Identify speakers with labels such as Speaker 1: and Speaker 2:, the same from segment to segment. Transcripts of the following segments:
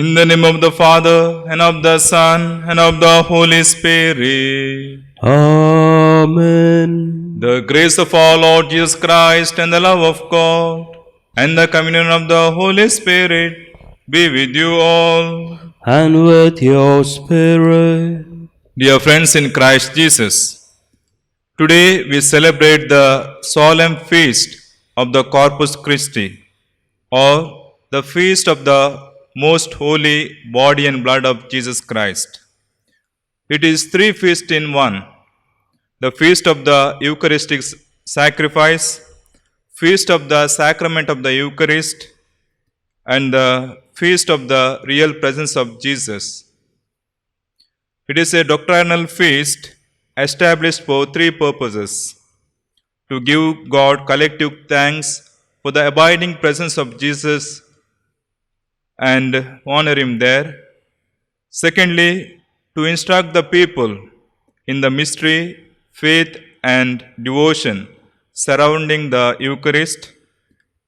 Speaker 1: In the name of the Father, and of the Son, and of the Holy Spirit.
Speaker 2: Amen.
Speaker 1: The grace of our Lord Jesus Christ, and the love of God, and the communion of the Holy Spirit be with you all.
Speaker 2: And with your spirit.
Speaker 1: Dear friends in Christ Jesus, today we celebrate the solemn feast of the Corpus Christi, or the feast of the most holy body and blood of Jesus Christ. It is three feasts in one: the feast of the Eucharistic sacrifice, feast of the sacrament of the Eucharist, and the feast of the real presence of Jesus. It is a doctrinal feast established for three purposes: to give God collective thanks for the abiding presence of Jesus and honor Him there. Secondly, to instruct the people in the mystery, faith, and devotion surrounding the Eucharist.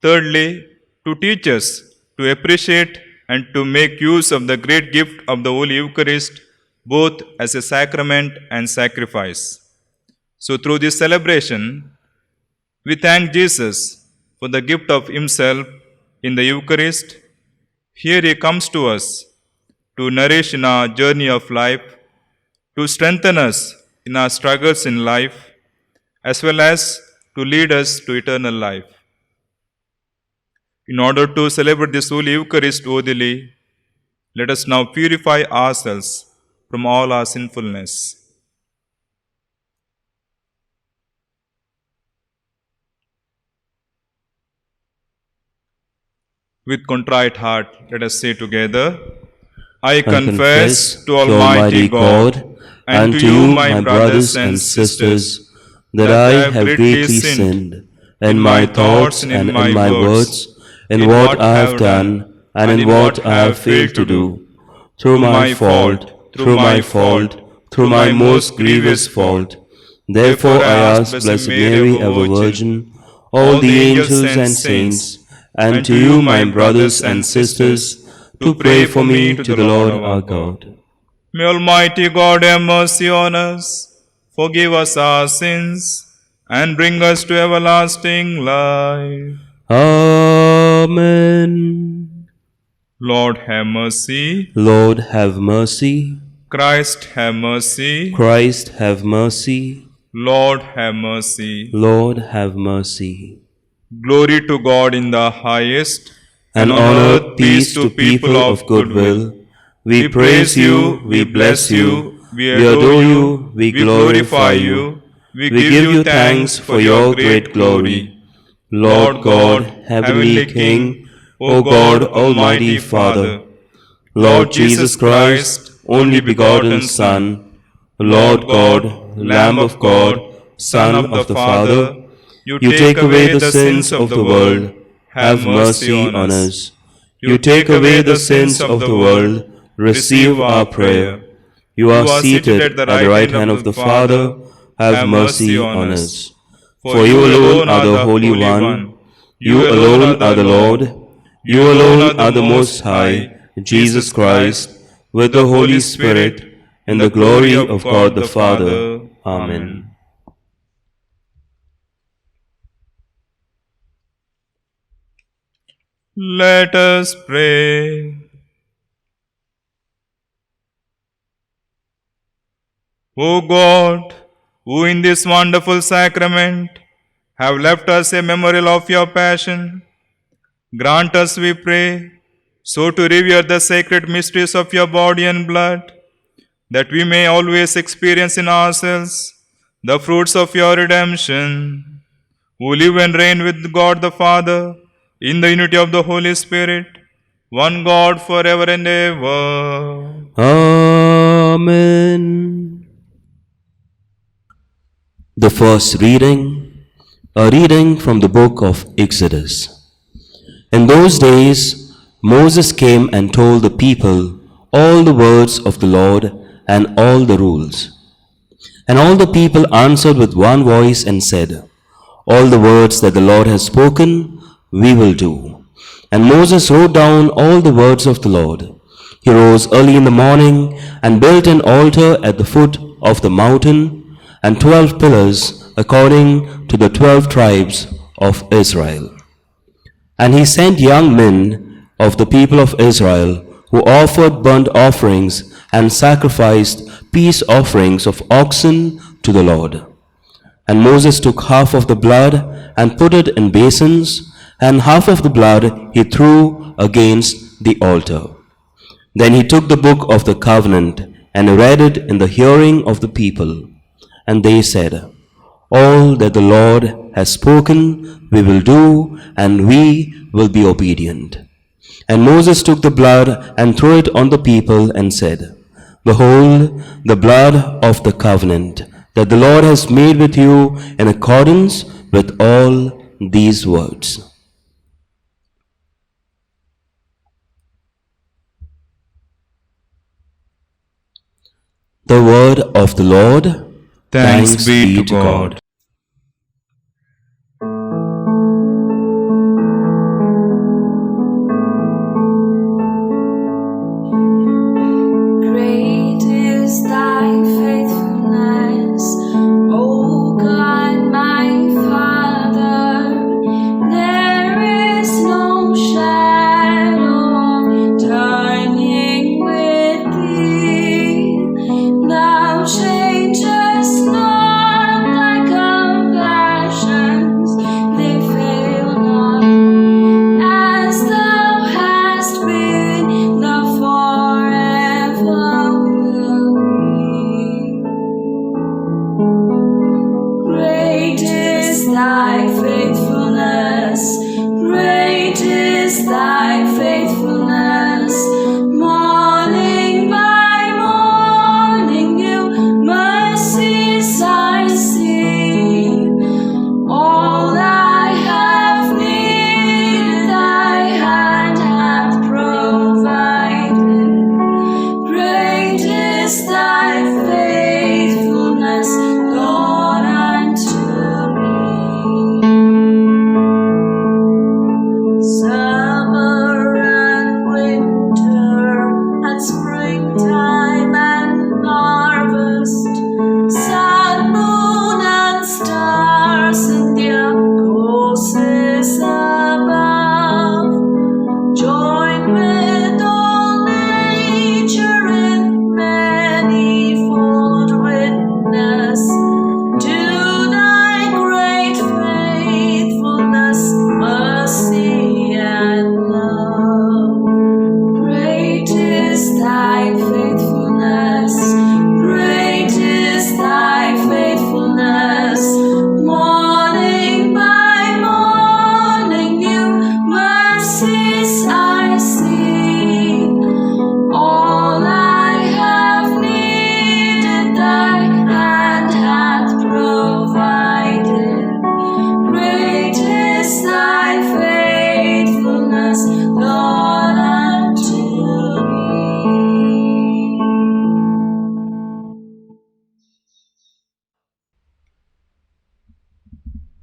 Speaker 1: Thirdly, to teach us to appreciate and to make use of the great gift of the Holy Eucharist, both as a sacrament and sacrifice. So through this celebration, we thank Jesus for the gift of Himself in the Eucharist. Here He comes to us to nourish in our journey of life, to strengthen us in our struggles in life, as well as to lead us to eternal life. In order to celebrate this Holy Eucharist worthily, let us now purify ourselves from all our sinfulness. With contrite heart, let us say together, I confess to Almighty God and to you, my brothers and sisters, that I have greatly sinned in my thoughts and in my words, in what I have done and in what I have failed to do, through my fault, through my most grievous fault. Therefore I ask Blessed Mary, ever Virgin, all the angels and saints, and to you, my brothers and sisters, to pray for me to the Lord our God. May Almighty God have mercy on us, forgive us our sins, and bring us to everlasting life.
Speaker 2: Amen.
Speaker 1: Lord have mercy.
Speaker 2: Lord have mercy.
Speaker 1: Christ have mercy.
Speaker 2: Christ have mercy.
Speaker 1: Lord have mercy.
Speaker 2: Lord have mercy.
Speaker 1: Glory to God in the highest,
Speaker 2: and on earth peace to people of good will. We praise you, we bless you, we adore you, we glorify you, we give you thanks for your great glory. Lord God, Heavenly King, O God, Almighty Father, Lord Jesus Christ, only begotten Son, Lord God, Lamb of God, Son of the Father, you take away the sins of the world, have mercy on us. You take away the sins of the world, receive our prayer. You are seated at the right hand of the Father, have mercy on us. For you alone are the Holy One, you alone are the Lord, you alone are the Most High, Jesus Christ, with the Holy Spirit, in the glory of God the Father. Amen.
Speaker 1: Let us pray. O God, who in this wonderful sacrament have left us a memorial of your passion, grant us, we pray, so to revere the sacred mysteries of your body and blood, that we may always experience in ourselves the fruits of your redemption, who live and reign with God the Father, in the unity of the Holy Spirit, one God forever and ever.
Speaker 2: Amen. The first reading, a reading from the book of Exodus. In those days, Moses came and told the people all the words of the Lord and all the rules. And all the people answered with one voice and said, all the words that the Lord has spoken, we will do. And Moses wrote down all the words of the Lord. He rose early in the morning and built an altar at the foot of the mountain and 12 pillars according to the 12 tribes of Israel. And he sent young men of the people of Israel who offered burnt offerings and sacrificed peace offerings of oxen to the Lord. And Moses took half of the blood and put it in basins, and half of the blood he threw against the altar. Then he took the book of the covenant and read it in the hearing of the people. And they said, "All that the Lord has spoken we will do, and we will be obedient." And Moses took the blood and threw it on the people and said, "Behold, the blood of the covenant that the Lord has made with you in accordance with all these words." The word of the Lord.
Speaker 1: Thanks be to God.
Speaker 3: Great is thy faithfulness, O God, my Father. There is no shadow of turning with thee. Thou changest not thy compassions, they fail not. As thou hast been, thou forever will be. Great is thy faithfulness, great is thy faithfulness. Morning by morning, new mercies I see. All I have needed, thy hand hath provided. Great is thy faithfulness, Lord, unto me. Summer and winter, and springtime and harvest, sun, moon, and stars in their courses above, join with all nature in manifold witness to thy great faithfulness, mercy, and love. Great is thy faithfulness, great is thy faithfulness. Morning by morning, new mercies I see. All I have needed, thy hand hath provided. Great is thy faithfulness, Lord, unto me.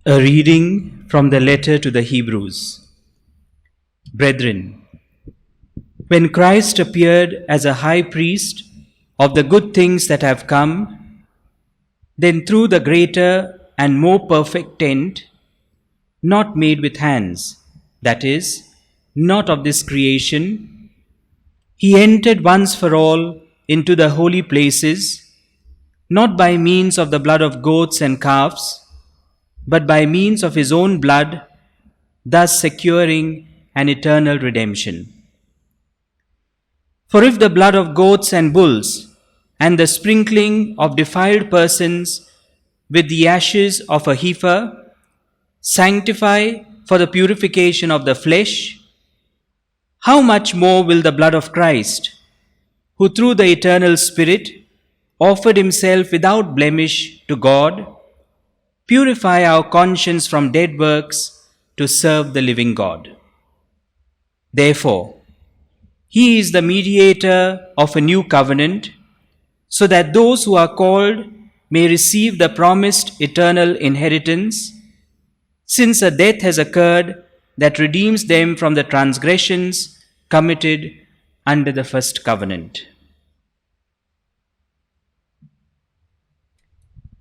Speaker 4: A reading from the letter to the Hebrews. Brethren, when Christ appeared as a high priest of the good things that have come, then through the greater and more perfect tent, not made with hands, that is, not of this creation, he entered once for all into the holy places, not by means of the blood of goats and calves, but by means of his own blood, thus securing an eternal redemption. For if the blood of goats and bulls and the sprinkling of defiled persons with the ashes of a heifer sanctify for the purification of the flesh, how much more will the blood of Christ, who through the eternal Spirit offered himself without blemish to God, purify our conscience from dead works to serve the living God. Therefore, he is the mediator of a new covenant, so that those who are called may receive the promised eternal inheritance, since a death has occurred that redeems them from the transgressions committed under the first covenant.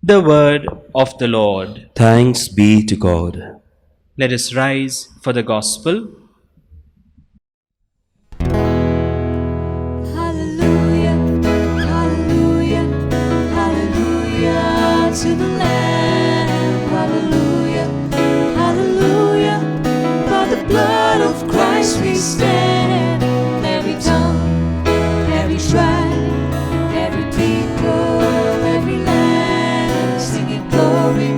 Speaker 4: The word of the Lord.
Speaker 2: Thanks be to God.
Speaker 4: Let us rise for the gospel.
Speaker 3: Hallelujah, hallelujah, hallelujah to the Lamb. Hallelujah, hallelujah. By the blood of Christ we stand. Every tongue, every tribe, every people, every land, singing glory,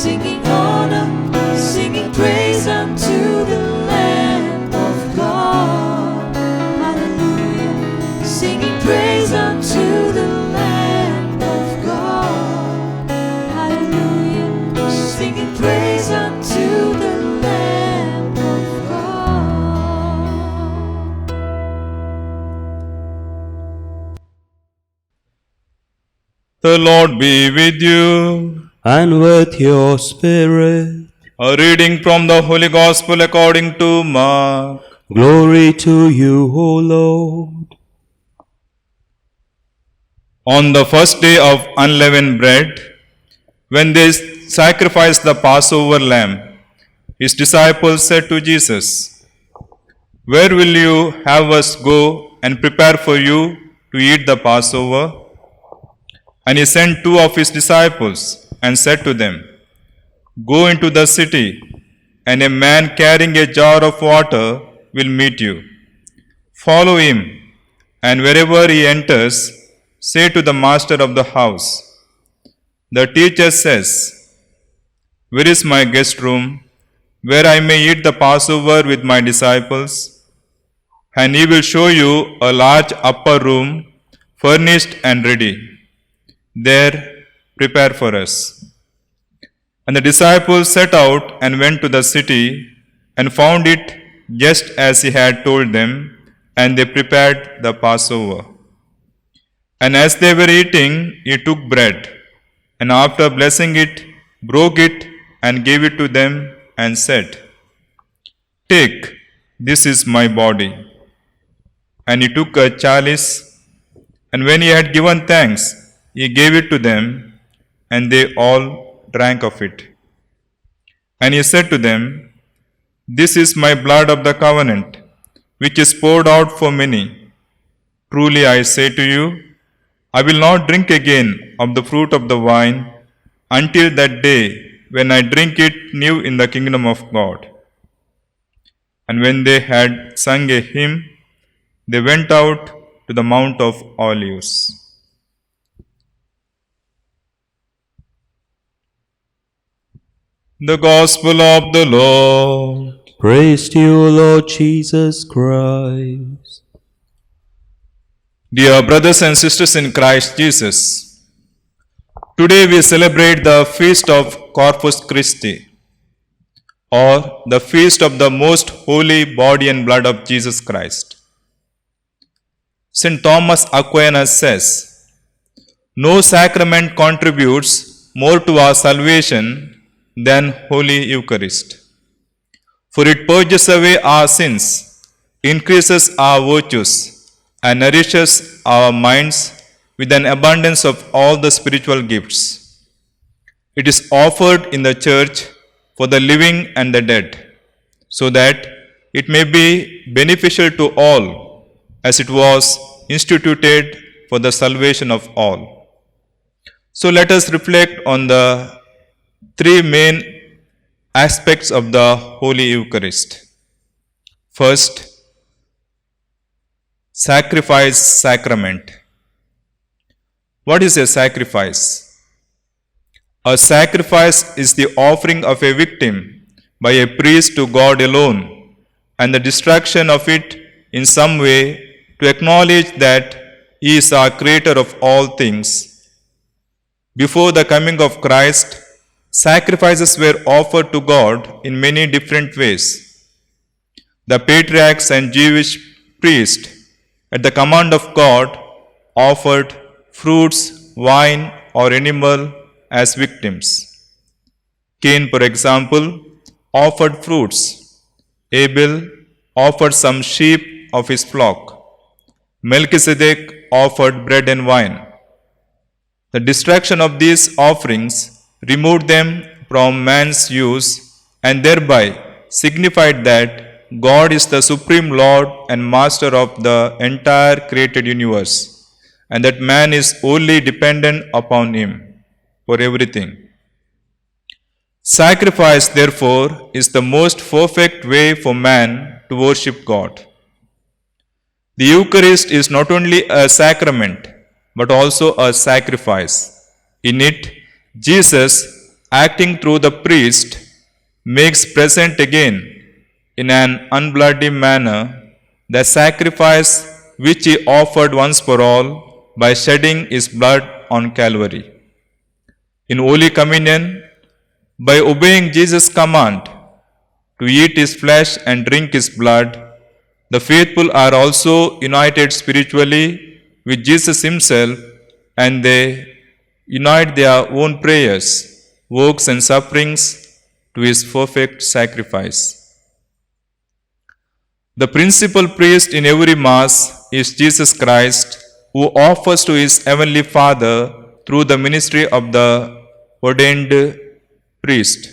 Speaker 3: singing honor, singing praise unto the Lamb of God. Hallelujah. Singing praise unto the Lamb of God. Hallelujah. Singing praise unto the Lamb of God.
Speaker 1: The Lord be with you.
Speaker 2: And with your spirit,
Speaker 1: A reading from the Holy Gospel according to Mark.
Speaker 2: glory to you, O Lord.
Speaker 1: On the first day of unleavened bread, when they sacrificed the Passover lamb, his disciples said to Jesus, "Where will you have us go and prepare for you to eat the Passover?" And he sent two of his disciples and said to them, "Go into the city, and a man carrying a jar of water will meet you. Follow him, and wherever he enters, say to the master of the house, 'The teacher says, where is my guest room, where I may eat the Passover with my disciples?' And he will show you a large upper room, furnished and ready. There, prepare for us." And the disciples set out and went to the city and found it just as he had told them, and they prepared the Passover. And as they were eating, he took bread, and after blessing it, broke it and gave it to them and said, "Take, this is my body." And he took a chalice, and when he had given thanks, he gave it to them, and they all drank of it. And he said to them, "This is my blood of the covenant, which is poured out for many. Truly I say to you, I will not drink again of the fruit of the vine until that day when I drink it new in the kingdom of God." And when they had sung a hymn, they went out to the Mount of Olives. The Gospel of the Lord.
Speaker 2: Praise to you, Lord Jesus Christ.
Speaker 1: Dear brothers and sisters in Christ Jesus, today we celebrate the feast of Corpus Christi, or the feast of the most holy body and blood of Jesus Christ. St. Thomas Aquinas says, "No sacrament contributes more to our salvation than Holy Eucharist. For it purges away our sins, increases our virtues, and nourishes our minds with an abundance of all the spiritual gifts. It is offered in the church for the living and the dead, so that it may be beneficial to all, as it was instituted for the salvation of all." So let us reflect on the three main aspects of the Holy Eucharist. First, sacrifice sacrament. What is a sacrifice? A sacrifice is the offering of a victim by a priest to God alone, and the destruction of it in some way to acknowledge that He is our creator of all things. Before the coming of Christ, sacrifices were offered to God in many different ways. The patriarchs and Jewish priests, at the command of God, offered fruits, wine, or animal as victims. Cain, for example, offered fruits. Abel offered some sheep of his flock. Melchizedek offered bread and wine. The distraction of these offerings removed them from man's use and thereby signified that God is the supreme Lord and Master of the entire created universe, and that man is wholly dependent upon Him for everything. Sacrifice, therefore, is the most perfect way for man to worship God. The Eucharist is not only a sacrament, but also a sacrifice. In it, Jesus, acting through the priest, makes present again, in an unbloody manner, the sacrifice which He offered once for all by shedding His blood on Calvary. In Holy Communion, by obeying Jesus' command to eat His flesh and drink His blood, the faithful are also united spiritually with Jesus Himself, and they unite their own prayers, works, and sufferings to His perfect sacrifice. The principal priest in every Mass is Jesus Christ, who offers to His Heavenly Father through the ministry of the ordained priest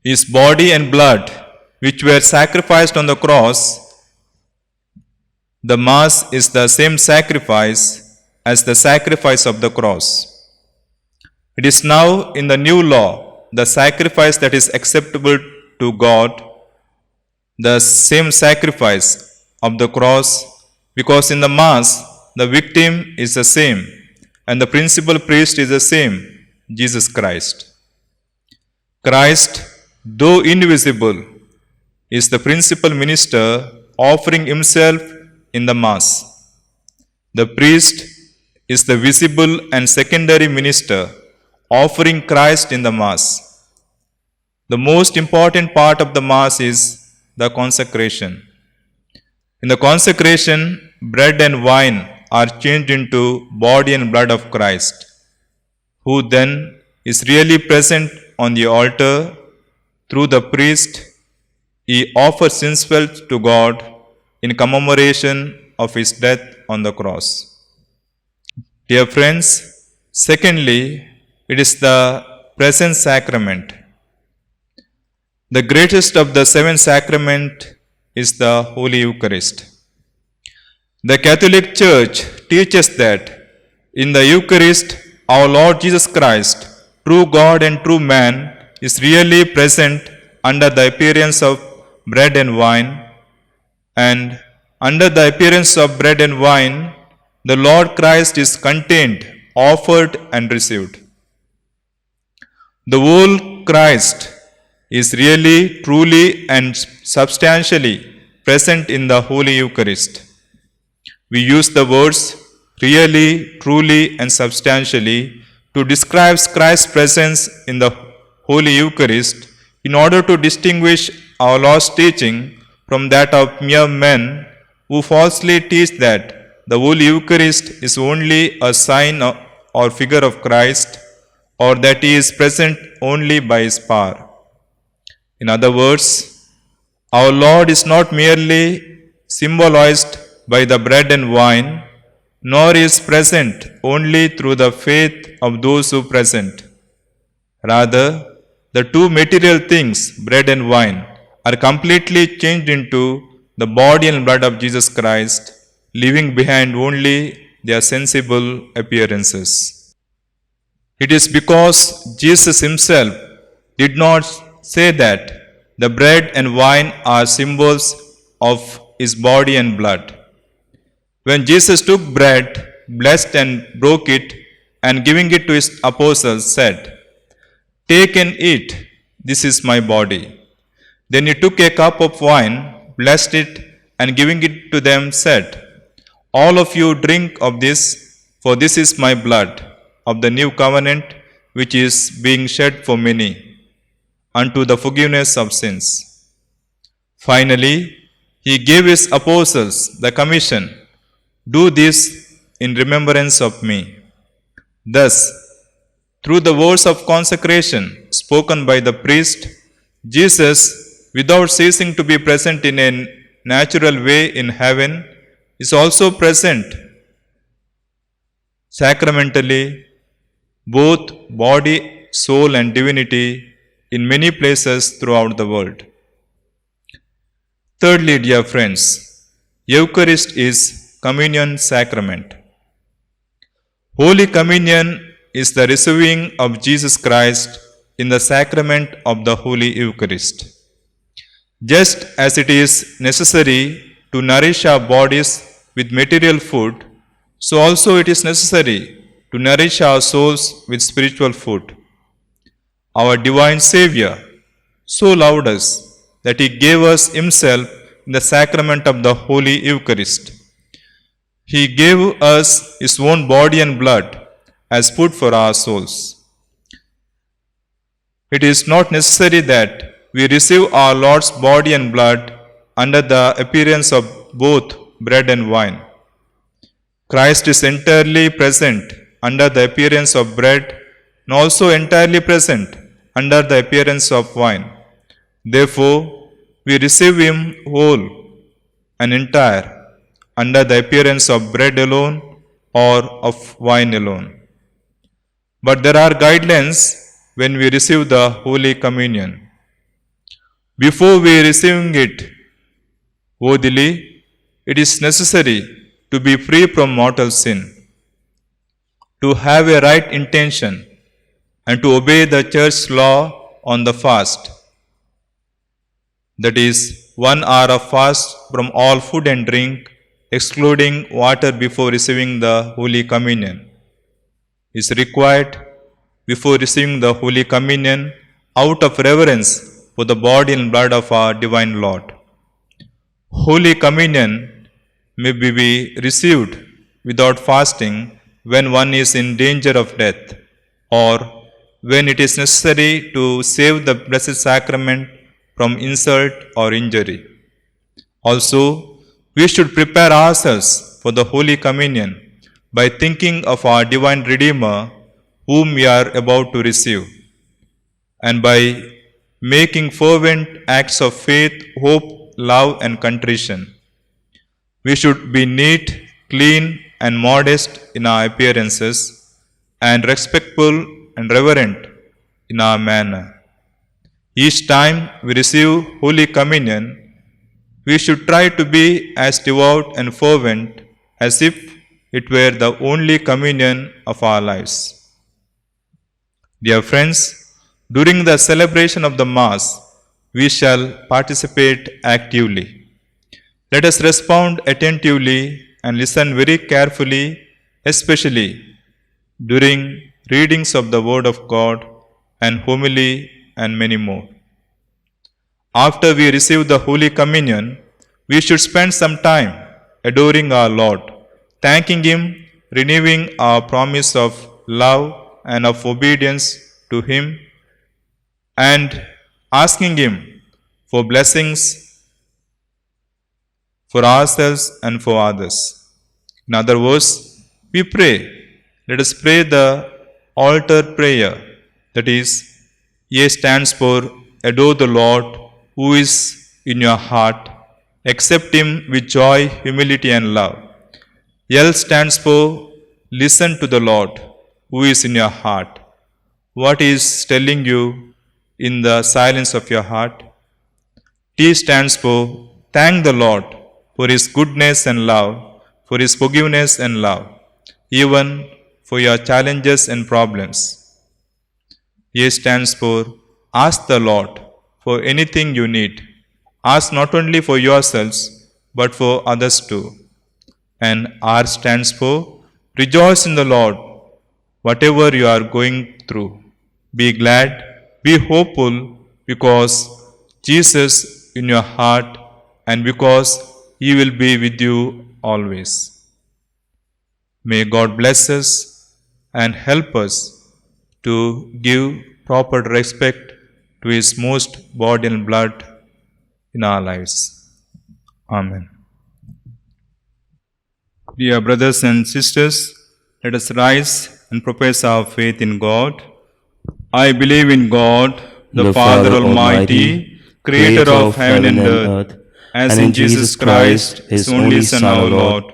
Speaker 1: His body and blood, which were sacrificed on the cross. The Mass is the same sacrifice as the sacrifice of the cross. It is now in the new law the sacrifice that is acceptable to God, the same sacrifice of the cross, because in the Mass the victim is the same and the principal priest is the same, Jesus Christ. Christ, though invisible, is the principal minister offering himself in the Mass. The priest is the visible and secondary minister offering Christ in the Mass. The most important part of the Mass is the consecration. In the consecration, bread and wine are changed into body and blood of Christ, who then is really present on the altar. Through the priest, he offers himself to God in commemoration of his death on the cross. Dear friends, secondly, it is the presence sacrament. The greatest of the seven sacraments is the Holy Eucharist. The Catholic Church teaches that in the Eucharist, our Lord Jesus Christ, true God and true man, is really present under the appearance of bread and wine, and under the appearance of bread and wine, the Lord Christ is contained, offered, and received. The whole Christ is really, truly, and substantially present in the Holy Eucharist. We use the words really, truly, and substantially to describe Christ's presence in the Holy Eucharist in order to distinguish our Lord's teaching from that of mere men who falsely teach that the Holy Eucharist is only a sign or figure of Christ, or that He is present only by His power. In other words, our Lord is not merely symbolized by the bread and wine, nor is present only through the faith of those who present. Rather, the two material things, bread and wine, are completely changed into the body and blood of Jesus Christ, leaving behind only their sensible appearances. It is because Jesus Himself did not say that the bread and wine are symbols of His body and blood. When Jesus took bread, blessed and broke it, and giving it to His apostles, said, "Take and eat, this is my body." Then He took a cup of wine, blessed it, and giving it to them, said, "All of you drink of this, for this is my blood of the new covenant, which is being shed for many, unto the forgiveness of sins." Finally, He gave His apostles the commission, "Do this in remembrance of me." Thus, through the words of consecration spoken by the priest, Jesus, without ceasing to be present in a natural way in heaven, is also present sacramentally, both body, soul, and divinity in many places throughout the world. Thirdly, dear friends, Eucharist is communion sacrament. Holy Communion is the receiving of Jesus Christ in the sacrament of the Holy Eucharist. Just as it is necessary to nourish our bodies with material food, so also it is necessary to nourish our souls with spiritual food. Our divine Savior so loved us that He gave us Himself in the sacrament of the Holy Eucharist. He gave us His own body and blood as food for our souls. It is not necessary that we receive our Lord's body and blood under the appearance of both bread and wine. Christ is entirely present under the appearance of bread and also entirely present under the appearance of wine. Therefore, we receive Him whole and entire under the appearance of bread alone or of wine alone. But there are guidelines when we receive the Holy Communion. Before we receiving it worthily, it is necessary to be free from mortal sin, to have a right intention, and to obey the church law on the fast. That is, 1 hour of fast from all food and drink, excluding water before receiving the Holy Communion, is required before receiving the Holy Communion out of reverence for the body and blood of our divine Lord. Holy Communion may be received without fasting when one is in danger of death, or when it is necessary to save the Blessed Sacrament from insult or injury. Also, we should prepare ourselves for the Holy Communion by thinking of our divine Redeemer whom we are about to receive, and by making fervent acts of faith, hope, love, and contrition. We should be neat, clean, and modest in our appearances, and respectful and reverent in our manner. Each time we receive Holy Communion, we should try to be as devout and fervent as if it were the only communion of our lives. Dear friends, during the celebration of the Mass, we shall participate actively. Let us respond attentively and listen very carefully, especially during readings of the Word of God and homily and many more. After we receive the Holy Communion, we should spend some time adoring our Lord, thanking Him, renewing our promise of love and of obedience to Him, and asking Him for blessings for ourselves and for others. In other words, we pray. Let us pray the altar prayer. That is, A stands for adore the Lord who is in your heart. Accept Him with joy, humility, and love. L stands for listen to the Lord who is in your heart. What is telling you in the silence of your heart? T stands for thank the Lord for His goodness and love, for His forgiveness and love, even for your challenges and problems. A stands for ask the Lord for anything you need. Ask not only for yourselves, but for others too. And R stands for rejoice in the Lord, whatever you are going through. Be glad, be hopeful, because Jesus in your heart and because He will be with you always. May God bless us and help us to give proper respect to His most body and blood in our lives. Amen. Dear brothers and sisters, let us rise and profess our faith in God. I believe in God, the Father Almighty, creator of heaven and earth, as in Jesus Christ, his only Son, our Lord,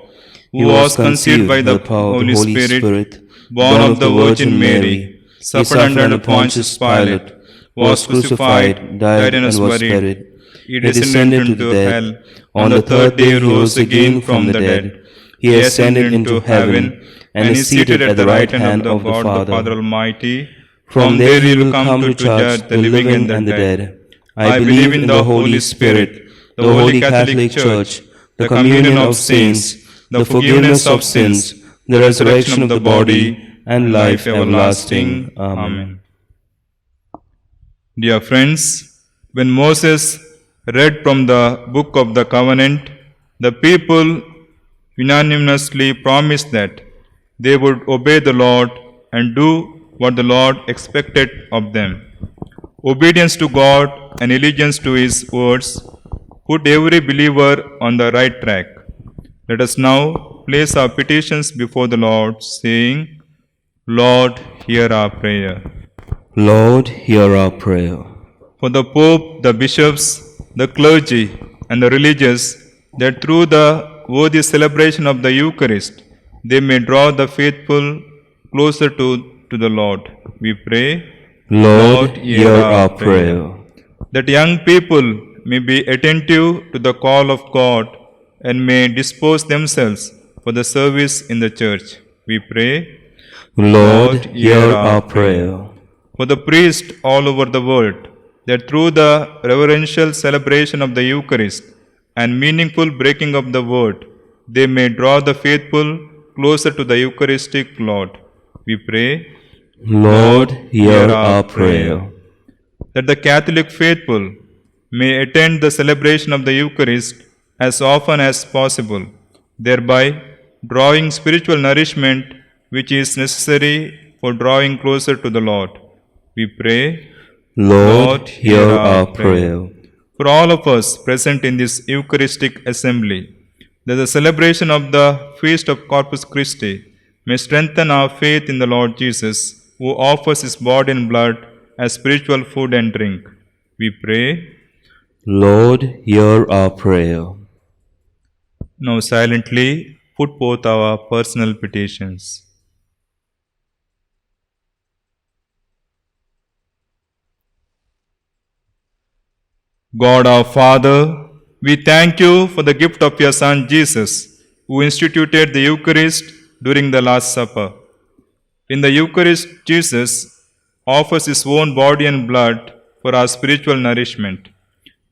Speaker 1: who was conceived by the Holy Spirit, born of the Virgin Mary, suffered under Pontius Pilate, was crucified, died and was buried. He descended into hell. On the third day he rose again from the dead. He ascended into heaven and is seated at the right hand of God the Father Almighty. From there he will come to judge the living and the dead. I believe in the Holy Spirit, the Holy Catholic Church, the communion of saints, the forgiveness of sins, the resurrection of the body, and life everlasting. Amen. Dear friends, when Moses read from the book of the covenant, the people unanimously promised that they would obey the Lord and do what the Lord expected of them. Obedience to God and allegiance to His words put every believer on the right track. Let us now place our petitions before the Lord, saying, Lord, hear our prayer.
Speaker 2: Lord, hear our prayer.
Speaker 1: For the Pope, the bishops, the clergy, and the religious, that through the worthy celebration of the Eucharist, they may draw the faithful closer to the Lord. We pray,
Speaker 2: Lord, hear our prayer.
Speaker 1: That young people may be attentive to the call of God and may dispose themselves for the service in the church. We pray,
Speaker 2: Lord, hear our prayer.
Speaker 1: For the priests all over the world, that through the reverential celebration of the Eucharist and meaningful breaking of the word, they may draw the faithful closer to the Eucharistic Lord. We pray,
Speaker 2: Lord, hear our prayer.
Speaker 1: That the Catholic faithful may attend the celebration of the Eucharist as often as possible, thereby drawing spiritual nourishment which is necessary for drawing closer to the Lord. We pray,
Speaker 2: Lord, hear our prayer.
Speaker 1: For all of us present in this Eucharistic assembly, that the celebration of the feast of Corpus Christi may strengthen our faith in the Lord Jesus, who offers His body and blood as spiritual food and drink. We pray,
Speaker 2: Lord, hear our prayer.
Speaker 1: now silently put forth our personal petitions. God our Father, we thank you for the gift of your Son Jesus, who instituted the Eucharist during the Last Supper. In the Eucharist, Jesus offers His own body and blood for our spiritual nourishment.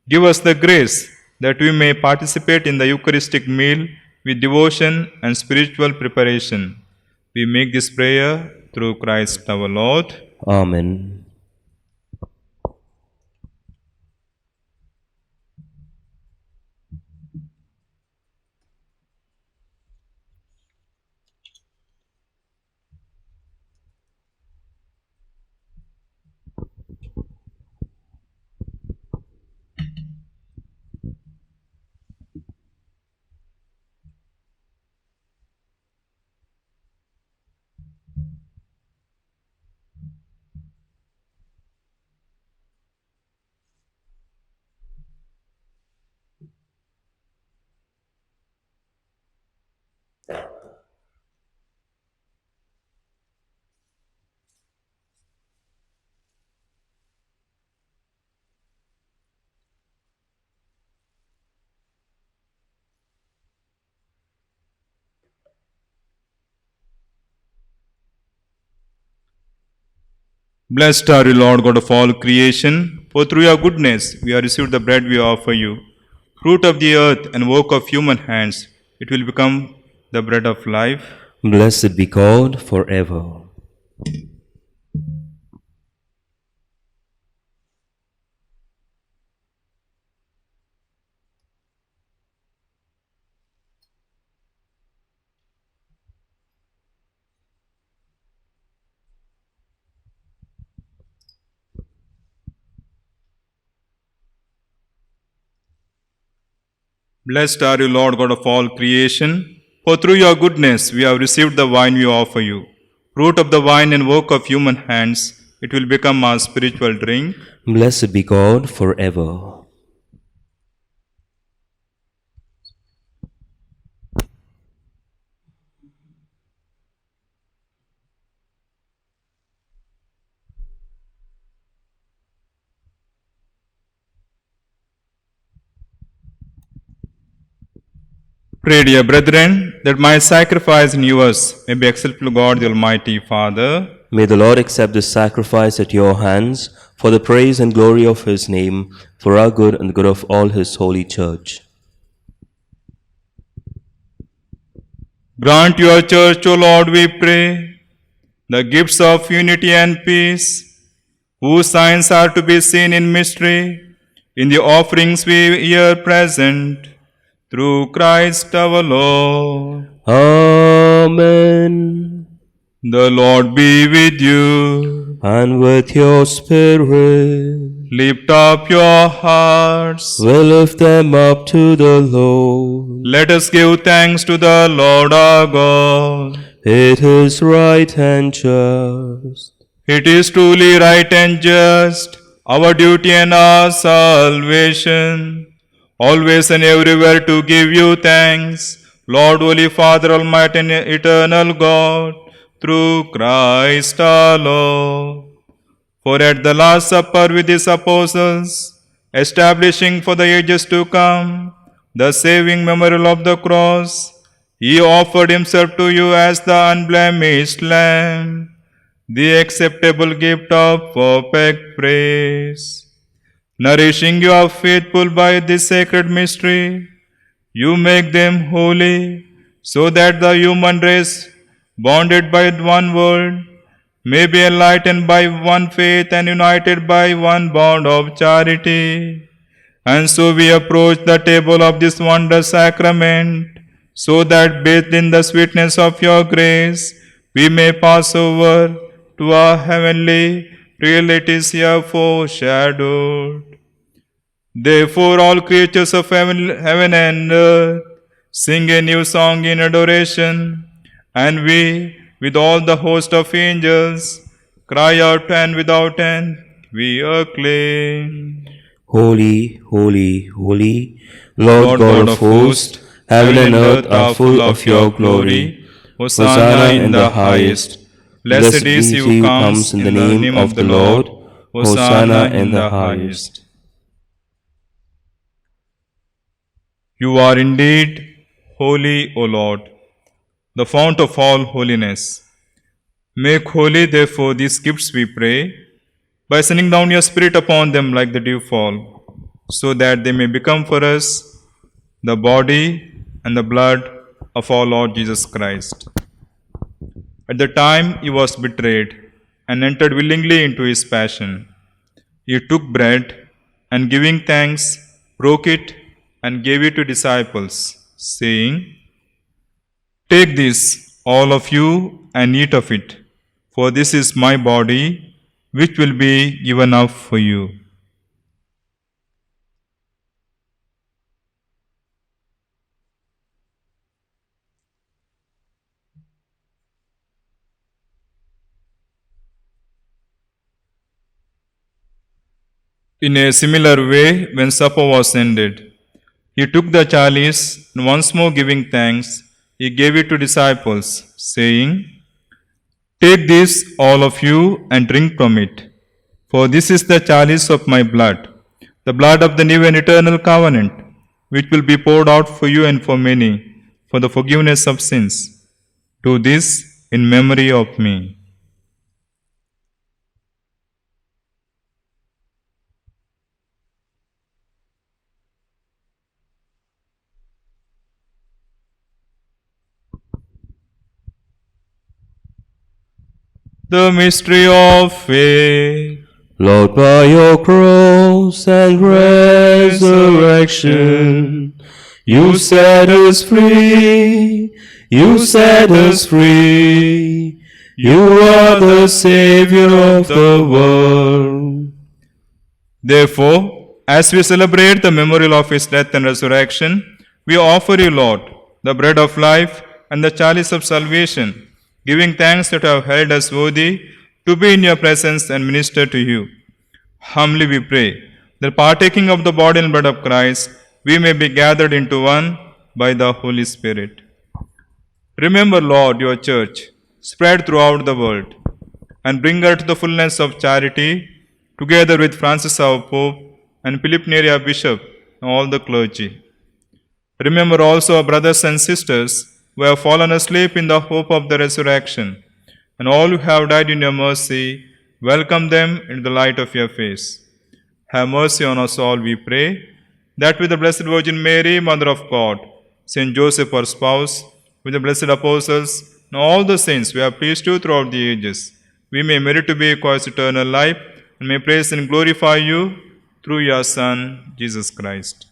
Speaker 1: Give us the grace that we may participate in the Eucharistic meal with devotion and spiritual preparation. We make this prayer through Christ our Lord.
Speaker 2: Amen.
Speaker 1: Blessed are you, Lord God of all creation, for through your goodness we have received the bread we offer you. Fruit of the earth and work of human hands, it will become the bread of life.
Speaker 2: Blessed be God forever.
Speaker 1: Blessed are you, Lord God of all creation, for through your goodness we have received the wine we offer you. Fruit of the vine and work of human hands, it will become our spiritual drink.
Speaker 2: Blessed be God forever.
Speaker 1: Pray, dear brethren, that my sacrifice and yours may be acceptable to God the Almighty Father.
Speaker 2: May the Lord accept this sacrifice at your hands for the praise and glory of his name, for our good and the good of all his holy church.
Speaker 1: Grant your church, O Lord, we pray, the gifts of unity and peace, whose signs are to be seen in mystery, in the offerings we here present, through Christ our Lord.
Speaker 2: Amen.
Speaker 1: The Lord be with you.
Speaker 2: And with your spirit,
Speaker 1: Lift up your hearts.
Speaker 2: we lift them up to the Lord.
Speaker 1: Let us give thanks to the Lord our God.
Speaker 2: It is right and just.
Speaker 1: It is truly right and just, our duty and our salvation, always and everywhere to give you thanks, Lord, Holy Father, Almighty and Eternal God, through Christ our Lord. For at the Last Supper with his apostles, establishing for the ages to come the saving memorial of the cross, he offered himself to you as the unblemished Lamb, the acceptable gift of perfect praise. Nourishing your faithful by this sacred mystery, you make them holy, so that the human race, bonded by one word, may be enlightened by one faith and united by one bond of charity. And so we approach the table of this wondrous sacrament, so that bathed in the sweetness of your grace, we may pass over to our heavenly realities here foreshadowed. Therefore, all creatures of heaven and earth sing a new song in adoration, and we, with all the host of angels, cry out and without end we acclaim.
Speaker 2: Holy, holy, holy, Lord God of hosts, heaven and earth are full of your glory.
Speaker 1: Hosanna in the highest. Blessed is he who comes in the name of the Lord. Hosanna in the highest. You are indeed holy, O Lord, the fount of all holiness. Make holy, therefore, these gifts, we pray, by sending down your Spirit upon them like the dewfall, so that they may become for us the body and the blood of our Lord Jesus Christ. At the time he was betrayed and entered willingly into his passion, he took bread and giving thanks, broke it and gave it to disciples, saying, "Take this, all of you, and eat of it, for this is my body, which will be given up for you." In a similar way, when supper was ended, he took the chalice, and once more giving thanks, he gave it to disciples, saying, "Take this, all of you, and drink from it, for this is the chalice of my blood, the blood of the new and eternal covenant, which will be poured out for you and for many, for the forgiveness of sins. Do this in memory of me." The mystery of faith.
Speaker 2: Lord, by your cross and resurrection, you set us free, you set us free. You are the Savior of the world.
Speaker 1: Therefore, as we celebrate the memorial of his death and resurrection, we offer you, Lord, the bread of life and the chalice of salvation, giving thanks that you have held us worthy to be in your presence and minister to you. Humbly we pray that partaking of the body and blood of Christ, we may be gathered into one by the Holy Spirit. Remember, Lord, your church, spread throughout the world, and bring her to the fullness of charity, together with Francis our Pope and Philip Neri our Bishop and all the clergy. Remember also our brothers and sisters who have fallen asleep in the hope of the resurrection, and all who have died in your mercy, welcome them into the light of your face. Have mercy on us all, we pray, that with the Blessed Virgin Mary, Mother of God, Saint Joseph, our spouse, with the blessed apostles, and all the saints we have pleased you throughout the ages, we may merit to be acquire eternal life, and may praise and glorify you through your Son, Jesus Christ.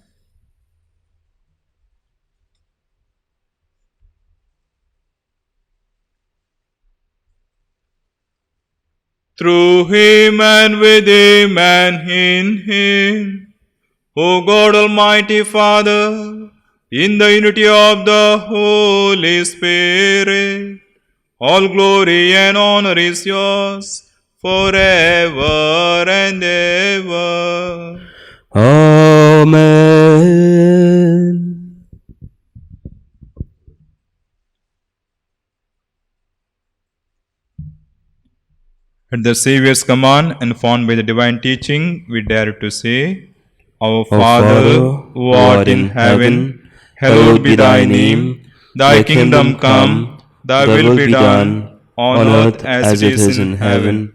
Speaker 1: Through him and with him and in him, O God Almighty Father, in the unity of the Holy Spirit, all glory and honor is yours forever and ever.
Speaker 2: Amen.
Speaker 1: At the Saviour's command and formed by the divine teaching, we dare to say, Our
Speaker 2: Our
Speaker 1: Father, who art in heaven, hallowed be thy name. Thy kingdom come, thy will be done, on earth as it is in heaven.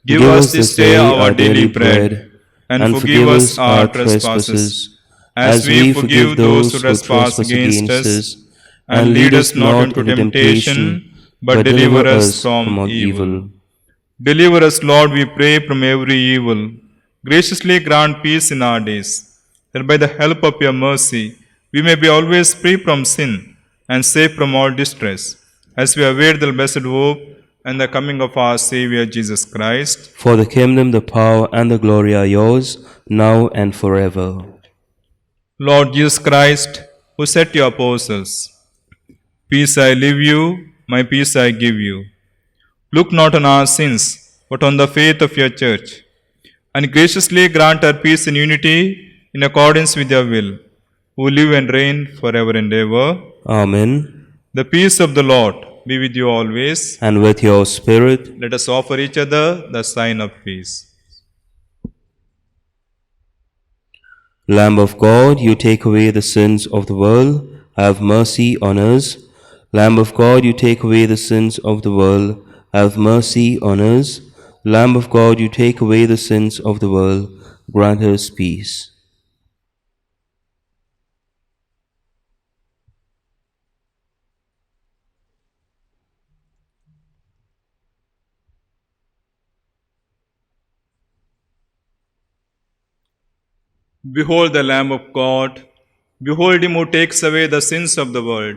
Speaker 1: Give us this day our daily bread, and forgive us our trespasses, as we forgive those who trespass against us. And lead us not into temptation, but deliver us from evil. Deliver us, Lord, we pray, from every evil. Graciously grant peace in our days, that by the help of your mercy we may be always free from sin and safe from all distress, as we await the blessed hope and the coming of our Saviour Jesus Christ.
Speaker 2: For the kingdom, the power, and the glory are yours, now and forever.
Speaker 1: Lord Jesus Christ, who said to your apostles, Peace I leave you, my peace I give you. Look not on our sins, but on the faith of your church, and graciously grant her peace and unity in accordance with your will, who live and reign forever and ever.
Speaker 2: Amen.
Speaker 1: The peace of the Lord be with you always.
Speaker 2: And with your spirit,
Speaker 1: Let us offer each other the sign of peace.
Speaker 2: Lamb of God, you take away the sins of the world, have mercy on us. Lamb of God, you take away the sins of the world, have mercy on us. Lamb of God, you take away the sins of the world, grant us peace.
Speaker 1: Behold the Lamb of God. Behold him who takes away the sins of the world.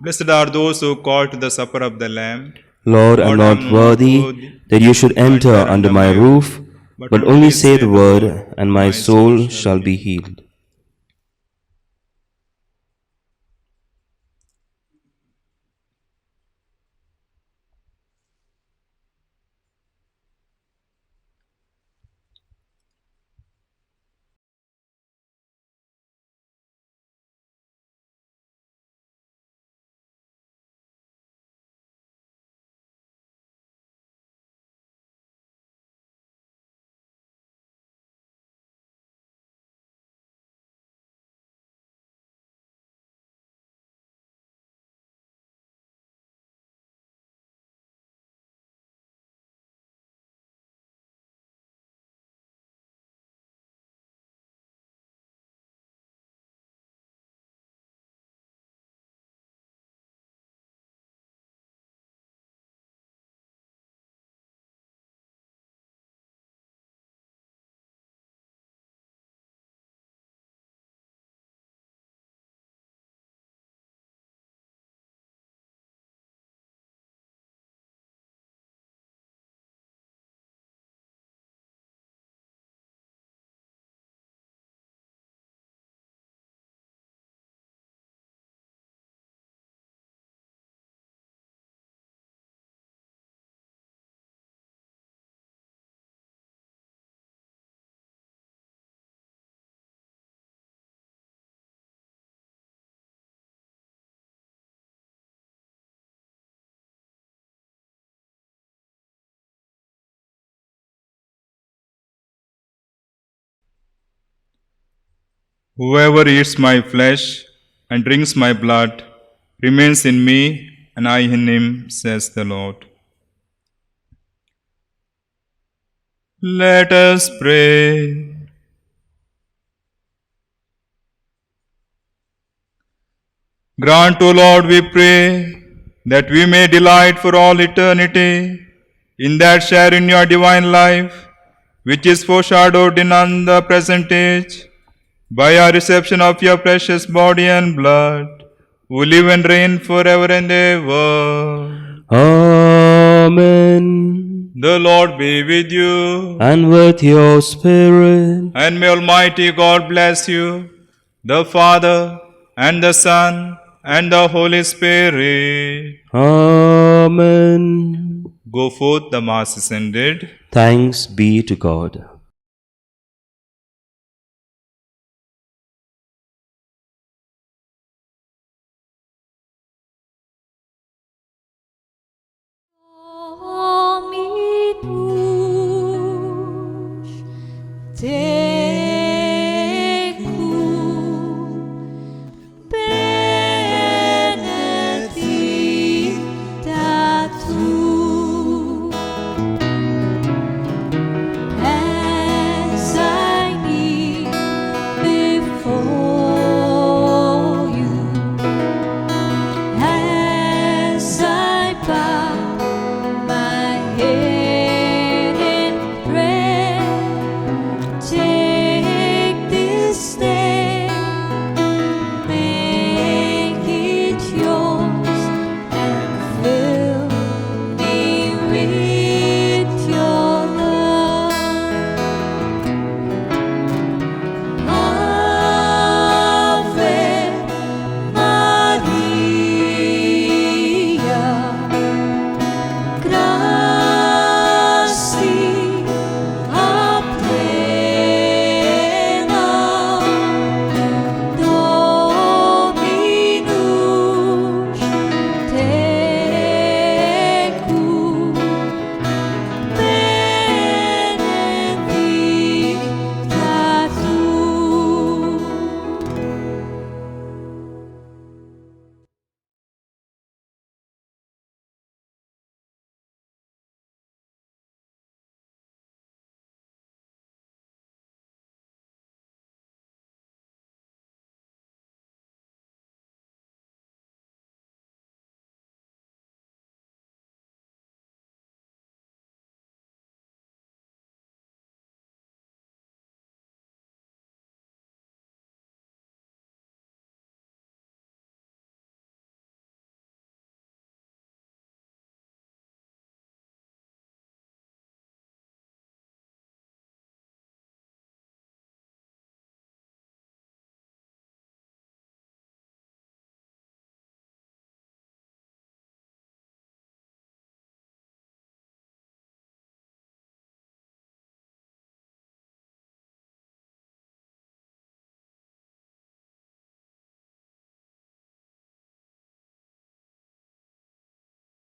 Speaker 1: Blessed are those who call to the supper of the Lamb.
Speaker 2: Lord, I am not worthy that you should enter under my roof, but only say the word, and my soul shall be healed.
Speaker 1: Whoever eats my flesh and drinks my blood remains in me, and I in him, says the Lord. Let us pray. Grant, O Lord, we pray, that we may delight for all eternity in that share in your divine life, which is foreshadowed in the present age, by our reception of your precious body and blood, who live and reign forever and ever.
Speaker 2: Amen.
Speaker 1: The Lord be with you,
Speaker 2: And with your spirit.
Speaker 1: and may Almighty God bless you, the Father, and the Son, and the Holy Spirit.
Speaker 2: Amen.
Speaker 1: Go forth, the Mass is ended.
Speaker 2: Thanks be to God.